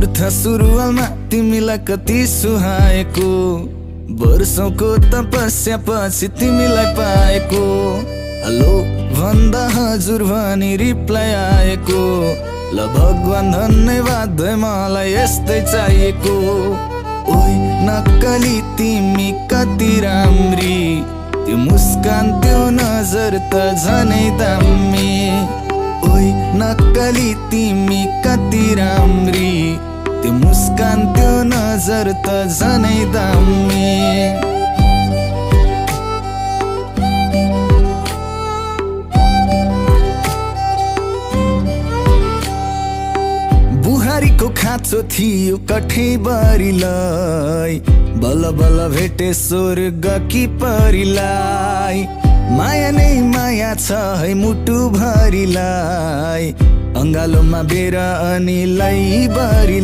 मूर्ख सुरुवालमा तिमीलाई कति सुहाएको, वर्षौंको तपस्या पछि तिमीलाई पाएको। हेलो भन्दा हजुर भनी रिप्लाई आएको, ल भगवान धन्यवाद मलाई यस्तै चाहिएको। ओइ नक्कली तिमी कति राम्री, त्यो मुस्कान त्यो नजर त झनै दामी। ओइ नक्कली तिमी कति राम्री, त्यो मुस्कान त्यो नजर त झनै दामी। बुहारीको खाँचो थियो कठैबरीलाई, बल्ल बल्ल भेटे स्वर्गकी परीलाई। माया नै माया छ है मुटु भरिलाई, अङ्गालोमा बेर अनि लैबरी।